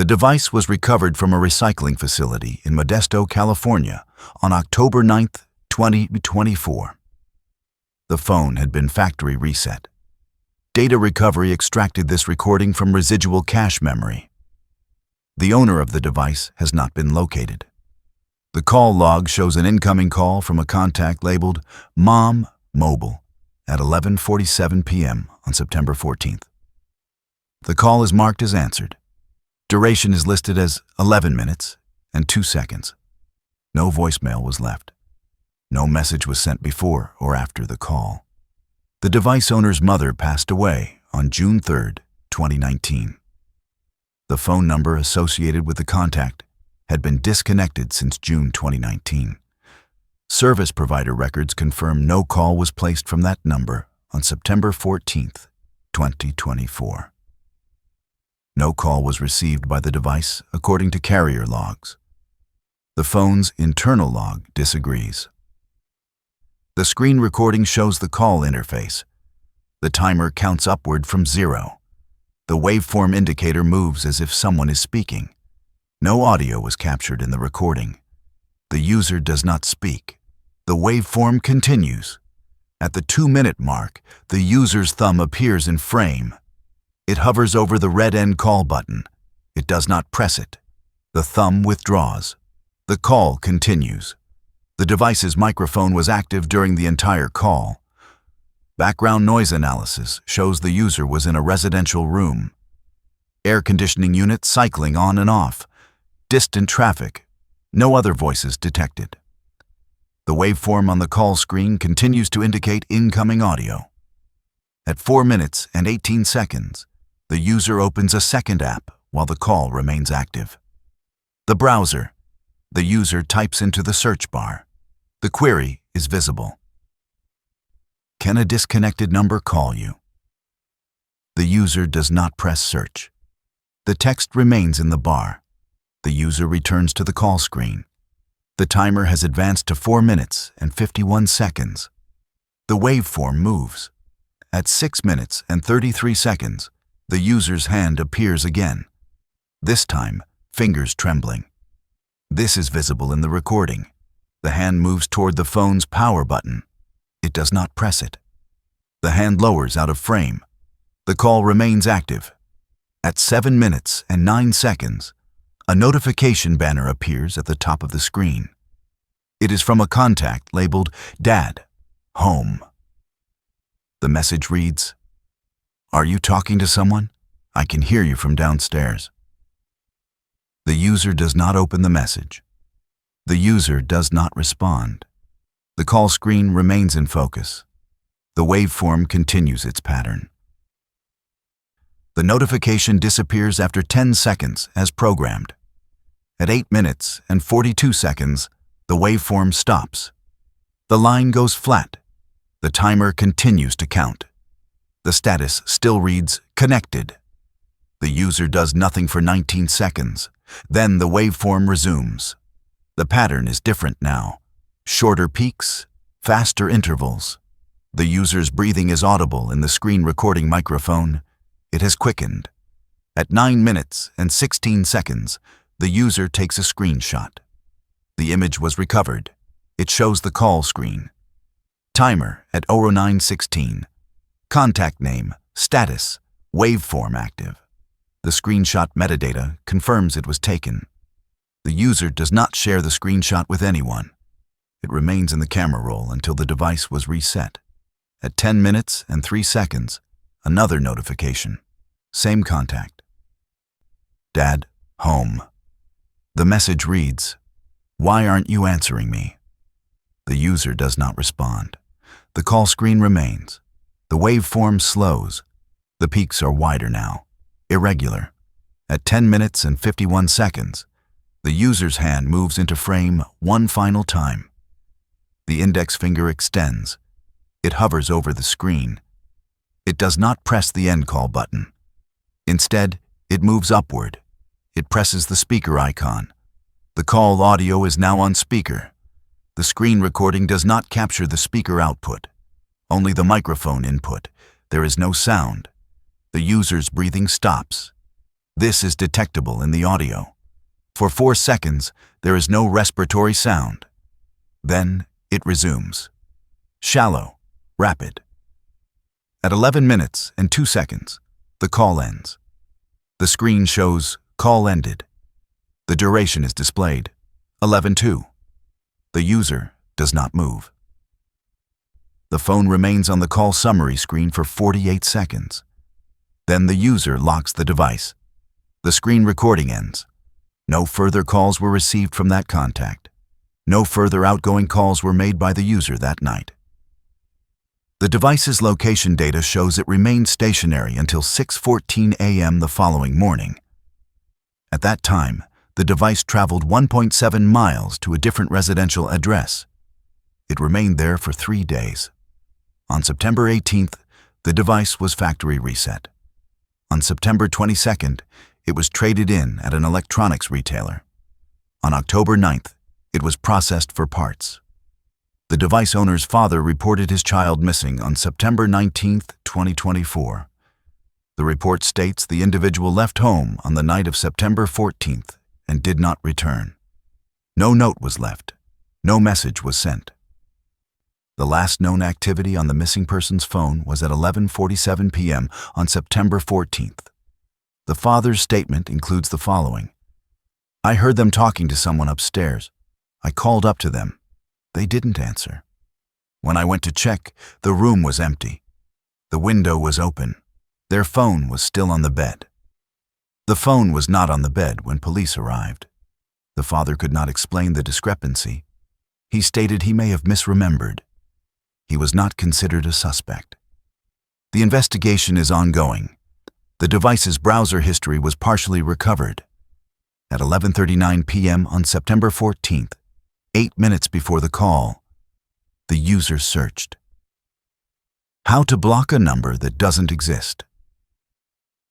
The device was recovered from a recycling facility in Modesto, California on October 9, 2024. The phone had been factory reset. Data recovery extracted this recording from residual cache memory. The owner of the device has not been located. The call log shows an incoming call from a contact labeled Mom Mobile at 11:47 p.m. on September 14th. The call is marked as answered. Duration is listed as 11 minutes and 2 seconds. No voicemail was left. No message was sent before or after the call. The device owner's mother passed away on June 3, 2019. The phone number associated with the contact had been disconnected since June 2019. Service provider records confirm no call was placed from that number on September 14, 2024. No call was received by the device, according to carrier logs. The phone's internal log disagrees. The screen recording shows the call interface. The timer counts upward from 0. The waveform indicator moves as if someone is speaking. No audio was captured in the recording. The user does not speak. The waveform continues. At the 2-minute mark, the user's thumb appears in frame. It hovers over the red end call button. It does not press it. The thumb withdraws. The call continues. The device's microphone was active during the entire call. Background noise analysis shows the user was in a residential room. Air conditioning unit cycling on and off. Distant traffic. No other voices detected. The waveform on the call screen continues to indicate incoming audio. At 4 minutes and 18 seconds, the user opens a second app while the call remains active. The browser. The user types into the search bar. The query is visible. Can a disconnected number call you? The user does not press search. The text remains in the bar. The user returns to the call screen. The timer has advanced to 4 minutes and 51 seconds. The waveform moves. At 6 minutes and 33 seconds, the user's hand appears again. This time, fingers trembling. This is visible in the recording. The hand moves toward the phone's power button. It does not press it. The hand lowers out of frame. The call remains active. At 7 minutes and 9 seconds, a notification banner appears at the top of the screen. It is from a contact labeled Dad, Home. The message reads, "Are you talking to someone? I can hear you from downstairs." The user does not open the message. The user does not respond. The call screen remains in focus. The waveform continues its pattern. The notification disappears after 10 seconds as programmed. At 8 minutes and 42 seconds, the waveform stops. The line goes flat. The timer continues to count. The status still reads connected. The user does nothing for 19 seconds. Then the waveform resumes. The pattern is different now. Shorter peaks, faster intervals. The user's breathing is audible in the screen recording microphone. It has quickened. At 9 minutes and 16 seconds, the user takes a screenshot. The image was recovered. It shows the call screen. Timer at 09:16. Contact name, status, waveform active. The screenshot metadata confirms it was taken. The user does not share the screenshot with anyone. It remains in the camera roll until the device was reset. At 10 minutes and 3 seconds, another notification. Same contact. Dad, Home. The message reads, "Why aren't you answering me?" The user does not respond. The call screen remains. The waveform slows. The peaks are wider now, irregular. At 10 minutes and 51 seconds, the user's hand moves into frame one final time. The index finger extends. It hovers over the screen. It does not press the end call button. Instead, it moves upward. It presses the speaker icon. The call audio is now on speaker. The screen recording does not capture the speaker output, only the microphone input. There is no sound. The user's breathing stops. This is detectable in the audio. For 4 seconds, there is no respiratory sound. Then it resumes. Shallow, rapid. At 11 minutes and 2 seconds, the call ends. The screen shows call ended. The duration is displayed, 11:2. The user does not move. The phone remains on the call summary screen for 48 seconds. Then the user locks the device. The screen recording ends. No further calls were received from that contact. No further outgoing calls were made by the user that night. The device's location data shows it remained stationary until 6:14 a.m. the following morning. At that time, the device traveled 1.7 miles to a different residential address. It remained there for 3 days. On September 18th, the device was factory reset. On September 22nd, it was traded in at an electronics retailer. On October 9th, it was processed for parts. The device owner's father reported his child missing on September 19th, 2024. The report states the individual left home on the night of September 14th and did not return. No note was left. No message was sent. The last known activity on the missing person's phone was at 11:47 p.m. on September 14th. The father's statement includes the following. "I heard them talking to someone upstairs. I called up to them. They didn't answer. When I went to check, the room was empty. The window was open. Their phone was still on the bed." The phone was not on the bed when police arrived. The father could not explain the discrepancy. He stated he may have misremembered. He was not considered a suspect. The investigation is ongoing. The device's browser history was partially recovered. At 11:39 p.m. on September 14th, 8 minutes before the call, the user searched. How to block a number that doesn't exist.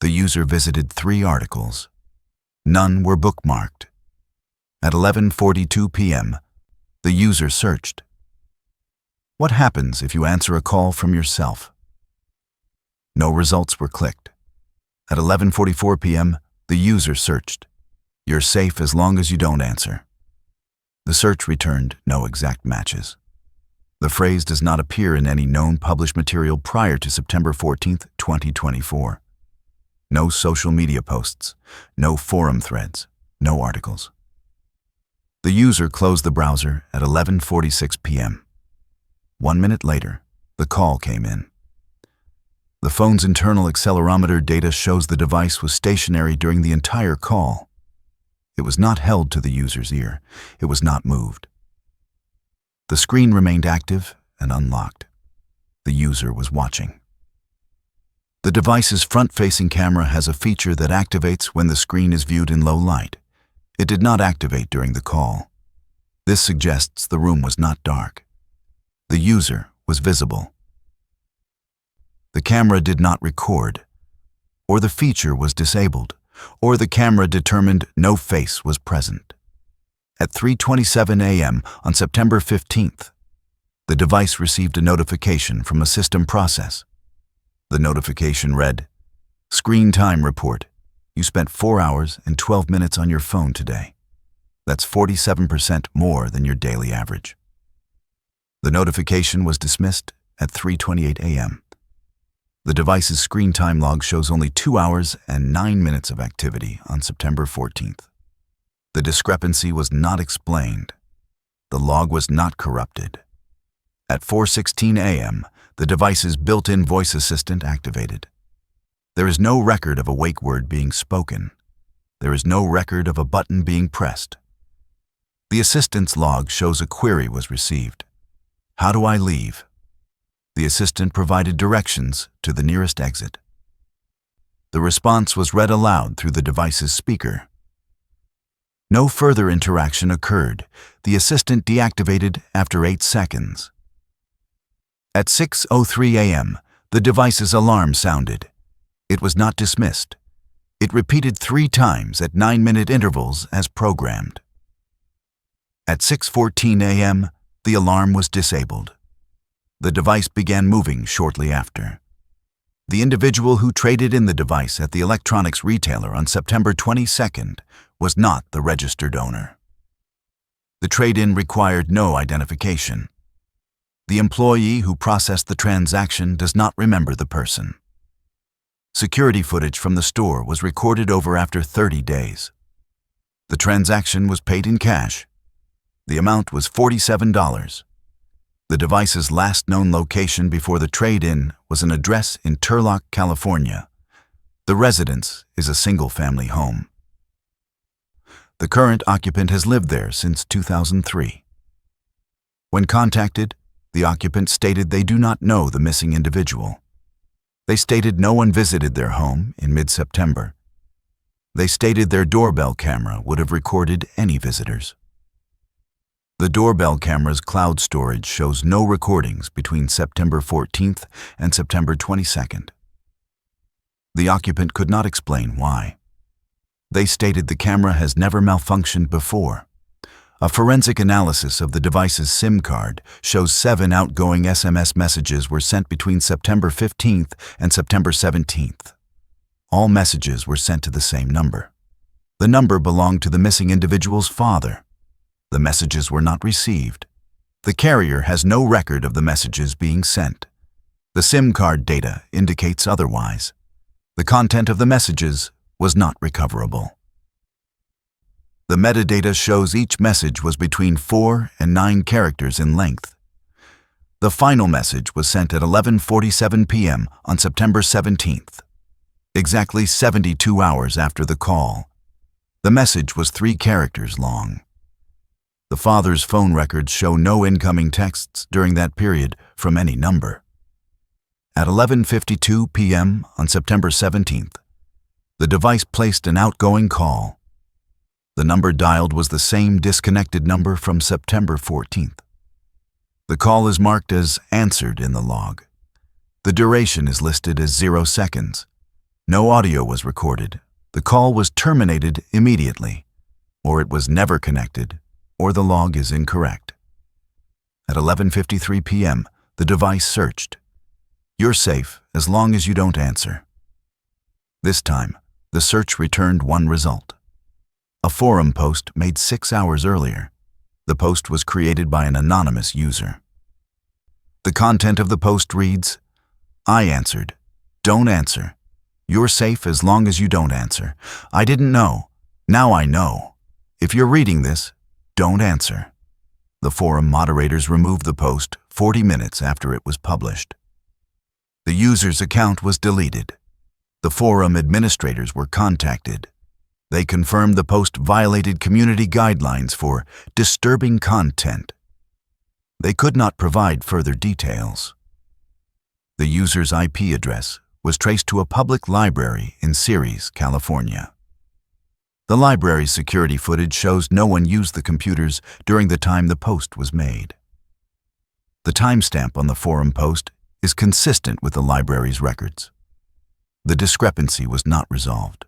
The user visited 3 articles. None were bookmarked. At 11:42 p.m., the user searched. What happens if you answer a call from yourself? No results were clicked. At 11:44 p.m., the user searched. You're safe as long as you don't answer. The search returned no exact matches. The phrase does not appear in any known published material prior to September 14th, 2024. No social media posts, no forum threads, no articles. The user closed the browser at 11:46 p.m. 1 minute later, the call came in. The phone's internal accelerometer data shows the device was stationary during the entire call. It was not held to the user's ear. It was not moved. The screen remained active and unlocked. The user was watching. The device's front-facing camera has a feature that activates when the screen is viewed in low light. It did not activate during the call. This suggests the room was not dark. The user was visible. The camera did not record, or the feature was disabled, or the camera determined no face was present. At 3:27 a.m. on September 15th, the device received a notification from a system process. The notification read, "Screen time report. You spent 4 hours and 12 minutes on your phone today. That's 47% more than your daily average." The notification was dismissed at 3:28 a.m. The device's screen time log shows only 2 hours and 9 minutes of activity on September 14th. The discrepancy was not explained. The log was not corrupted. At 4:16 a.m., the device's built-in voice assistant activated. There is no record of a wake word being spoken. There is no record of a button being pressed. The assistant's log shows a query was received. How do I leave? The assistant provided directions to the nearest exit. The response was read aloud through the device's speaker. No further interaction occurred. The assistant deactivated after 8 seconds. At 6:03 a.m., the device's alarm sounded. It was not dismissed. It repeated 3 times at 9-minute intervals as programmed. At 6:14 a.m., the alarm was disabled. The device began moving shortly after. The individual who traded in the device at the electronics retailer on September 22nd was not the registered owner. The trade-in required no identification. The employee who processed the transaction does not remember the person. Security footage from the store was recorded over after 30 days. The transaction was paid in cash. The amount was $47. The device's last known location before the trade-in was an address in Turlock, California. The residence is a single-family home. The current occupant has lived there since 2003. When contacted, the occupant stated they do not know the missing individual. They stated no one visited their home in mid-September. They stated their doorbell camera would have recorded any visitors. The doorbell camera's cloud storage shows no recordings between September 14th and September 22nd. The occupant could not explain why. They stated the camera has never malfunctioned before. A forensic analysis of the device's SIM card shows 7 outgoing SMS messages were sent between September 15th and September 17th. All messages were sent to the same number. The number belonged to the missing individual's father. The messages were not received. The carrier has no record of the messages being sent. The SIM card data indicates otherwise. The content of the messages was not recoverable. The metadata shows each message was between 4 and 9 characters in length. The final message was sent at 11:47 p.m. on September 17th, exactly 72 hours after the call. The message was 3 characters long. The father's phone records show no incoming texts during that period from any number. At 11:52 p.m. on September 17th, the device placed an outgoing call. The number dialed was the same disconnected number from September 14th. The call is marked as answered in the log. The duration is listed as 0 seconds. No audio was recorded. The call was terminated immediately, or it was never connected, or the log is incorrect. At 11:53 p.m., the device searched. You're safe as long as you don't answer. This time, the search returned one result. A forum post made 6 hours earlier. The post was created by an anonymous user. The content of the post reads, "I answered. Don't answer. You're safe as long as you don't answer. I didn't know. Now I know. If you're reading this, don't answer." The forum moderators removed the post 40 minutes after it was published. The user's account was deleted. The forum administrators were contacted. They confirmed the post violated community guidelines for disturbing content. They could not provide further details. The user's IP address was traced to a public library in Ceres, California. The library's security footage shows no one used the computers during the time the post was made. The timestamp on the forum post is consistent with the library's records. The discrepancy was not resolved.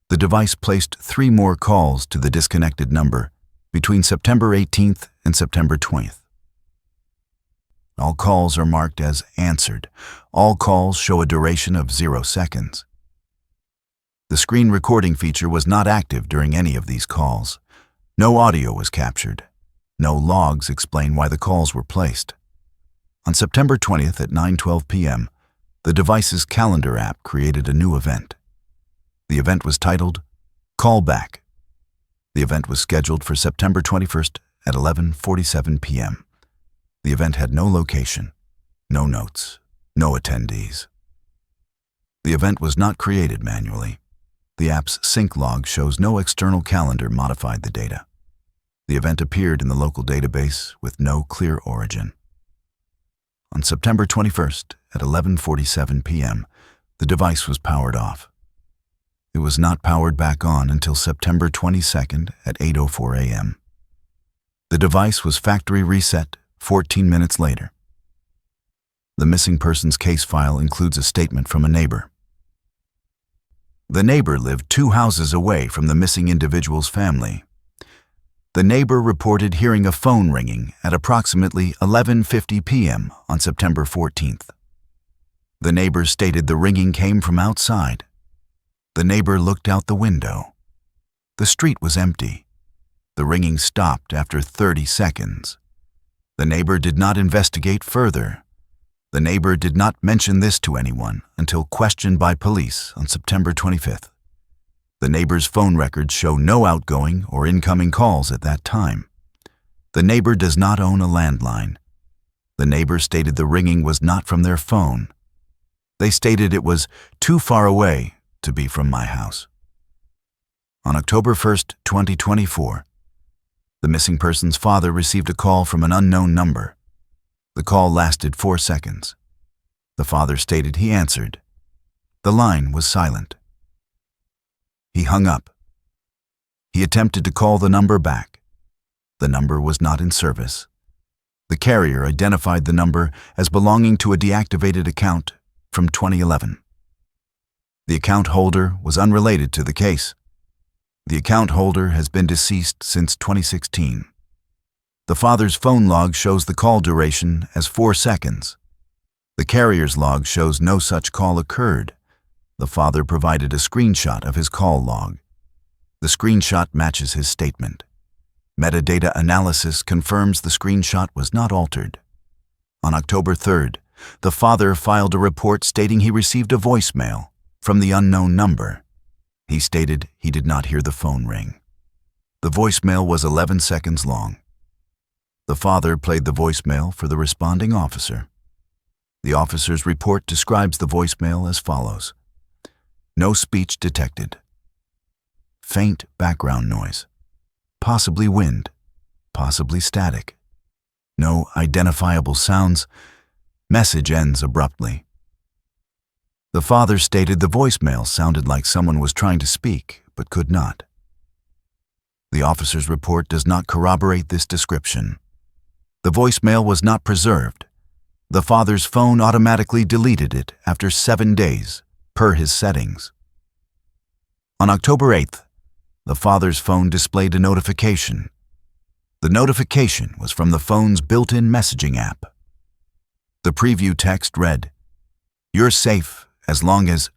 The device placed 3 more calls to the disconnected number between September 18th and September 20th. All calls are marked as answered. All calls show a duration of 0 seconds. The screen recording feature was not active during any of these calls. No audio was captured. No logs explain why the calls were placed. On September 20th at 9:12 p.m., the device's calendar app created a new event. The event was titled Callback. The event was scheduled for September 21st at 11:47 p.m. The event had no location, no notes, no attendees. The event was not created manually. The app's sync log shows no external calendar modified the data. The event appeared in the local database with no clear origin. On September 21st at 11:47 p.m., the device was powered off. It was not powered back on until September 22nd at 8:04 a.m. The device was factory reset 14 minutes later. The missing persons case file includes a statement from a neighbor. The neighbor lived 2 houses away from the missing individual's family. The neighbor reported hearing a phone ringing at approximately 11:50 p.m. on September 14th. The neighbor stated the ringing came from outside. The neighbor looked out the window. The street was empty. The ringing stopped after 30 seconds. The neighbor did not investigate further. The neighbor did not mention this to anyone until questioned by police on September 25th. The neighbor's phone records show no outgoing or incoming calls at that time. The neighbor does not own a landline. The neighbor stated the ringing was not from their phone. They stated it was too far away to be from my house. On October 1st, 2024, the missing person's father received a call from an unknown number. The call lasted 4 seconds. The father stated he answered. The line was silent. He hung up. He attempted to call the number back. The number was not in service. The carrier identified the number as belonging to a deactivated account from 2011. The account holder was unrelated to the case. The account holder has been deceased since 2016. The father's phone log shows the call duration as 4 seconds. The carrier's log shows no such call occurred. The father provided a screenshot of his call log. The screenshot matches his statement. Metadata analysis confirms the screenshot was not altered. On October 3rd, the father filed a report stating he received a voicemail from the unknown number. He stated he did not hear the phone ring. The voicemail was 11 seconds long. The father played the voicemail for the responding officer. The officer's report describes the voicemail as follows. No speech detected. Faint background noise. Possibly wind. Possibly static. No identifiable sounds. Message ends abruptly. The father stated the voicemail sounded like someone was trying to speak, but could not. The officer's report does not corroborate this description. The voicemail was not preserved. The father's phone automatically deleted it after 7 days, per his settings. On October 8th, the father's phone displayed a notification. The notification was from the phone's built-in messaging app. The preview text read, "You're safe as long as..."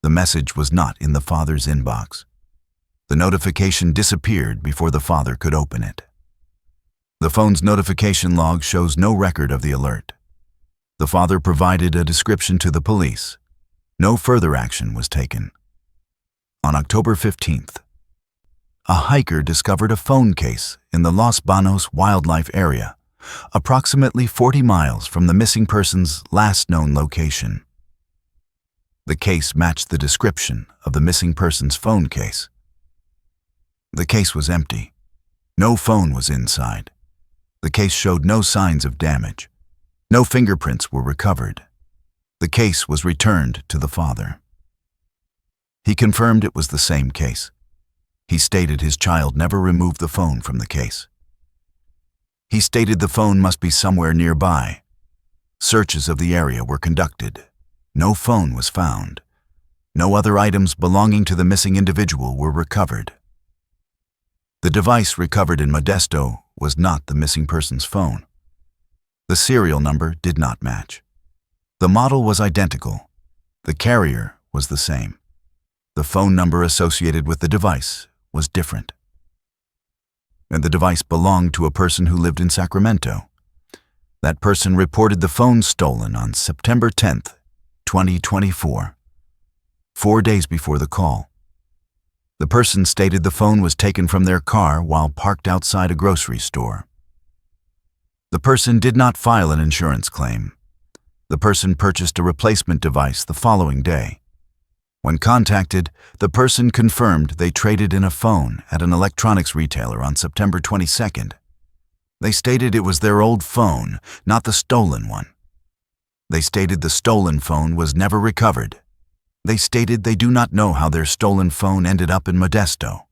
The message was not in the father's inbox. The notification disappeared before the father could open it. The phone's notification log shows no record of the alert. The father provided a description to the police. No further action was taken. On October 15th, a hiker discovered a phone case in the Los Banos wildlife area, approximately 40 miles from the missing person's last known location. The case matched the description of the missing person's phone case. The case was empty. No phone was inside. The case showed no signs of damage. No fingerprints were recovered. The case was returned to the father. He confirmed it was the same case. He stated his child never removed the phone from the case. He stated the phone must be somewhere nearby. Searches of the area were conducted. No phone was found. No other items belonging to the missing individual were recovered. The device recovered in Modesto was not the missing person's phone. The serial number did not match. The model was identical. The carrier was the same. The phone number associated with the device was different. And the device belonged to a person who lived in Sacramento. That person reported the phone stolen on September 10th, 2024, 4 days before the call. The person stated the phone was taken from their car while parked outside a grocery store. The person did not file an insurance claim. The person purchased a replacement device the following day. When contacted, the person confirmed they traded in a phone at an electronics retailer on September 22nd. They stated it was their old phone, not the stolen one. They stated the stolen phone was never recovered. They stated they do not know how their stolen phone ended up in Modesto.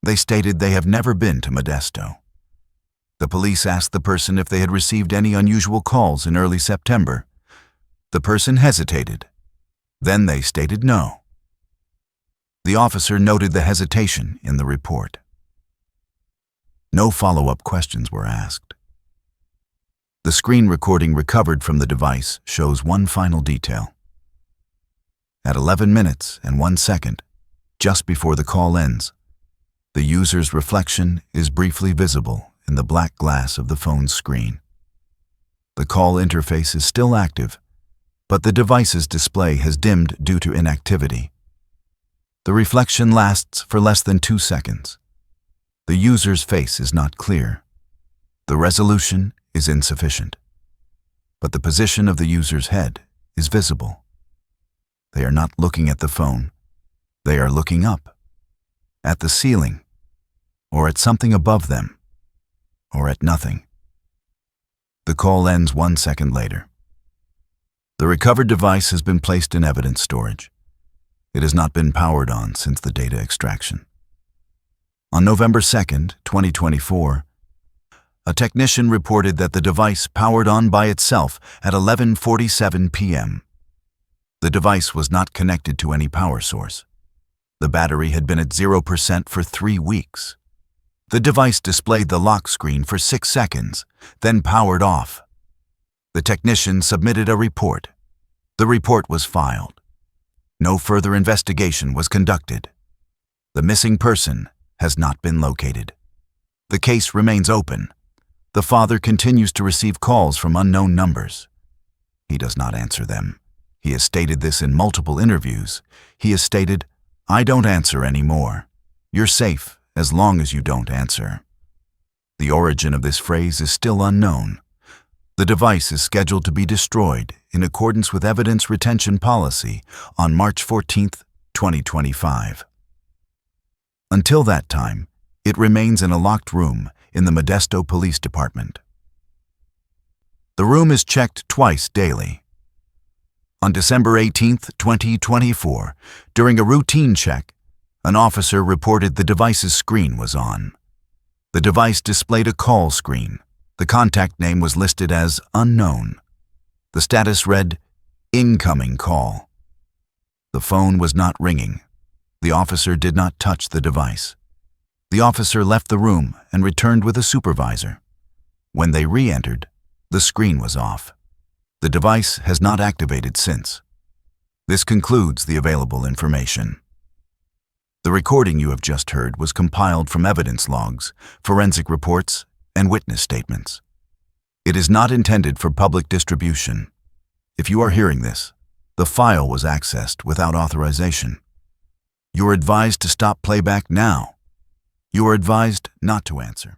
They stated they have never been to Modesto. The police asked the person if they had received any unusual calls in early September. The person hesitated. Then they stated no. The officer noted the hesitation in the report. No follow-up questions were asked. The screen recording recovered from the device shows one final detail. At 11 minutes and 1 second, just before the call ends, the user's reflection is briefly visible in the black glass of the phone's screen. The call interface is still active, but the device's display has dimmed due to inactivity. The reflection lasts for less than 2 seconds. The user's face is not clear. The resolution is insufficient, but the position of the user's head is visible. They are not looking at the phone. They are looking up, at the ceiling, or at something above them, or at nothing. The call ends 1 second later. The recovered device has been placed in evidence storage. It has not been powered on since the data extraction. On November 2nd, 2024, a technician reported that the device powered on by itself at 11:47 p.m. The device was not connected to any power source. The battery had been at 0% for 3 weeks. The device displayed the lock screen for 6 seconds, then powered off. The technician submitted a report. The report was filed. No further investigation was conducted. The missing person has not been located. The case remains open. The father continues to receive calls from unknown numbers. He does not answer them. He has stated this in multiple interviews. He has stated, "I don't answer anymore. You're safe as long as you don't answer." The origin of this phrase is still unknown. The device is scheduled to be destroyed in accordance with evidence retention policy on March 14, 2025. Until that time, it remains in a locked room in the Modesto Police Department. The room is checked twice daily. On December 18, 2024, during a routine check, an officer reported the device's screen was on. The device displayed a call screen. The contact name was listed as unknown. The status read, "Incoming call." The phone was not ringing. The officer did not touch the device. The officer left the room and returned with a supervisor. When they re-entered, the screen was off. The device has not activated since. This concludes the available information. The recording you have just heard was compiled from evidence logs, forensic reports, and witness statements. It is not intended for public distribution. If you are hearing this, the file was accessed without authorization. You are advised to stop playback now. You are advised not to answer.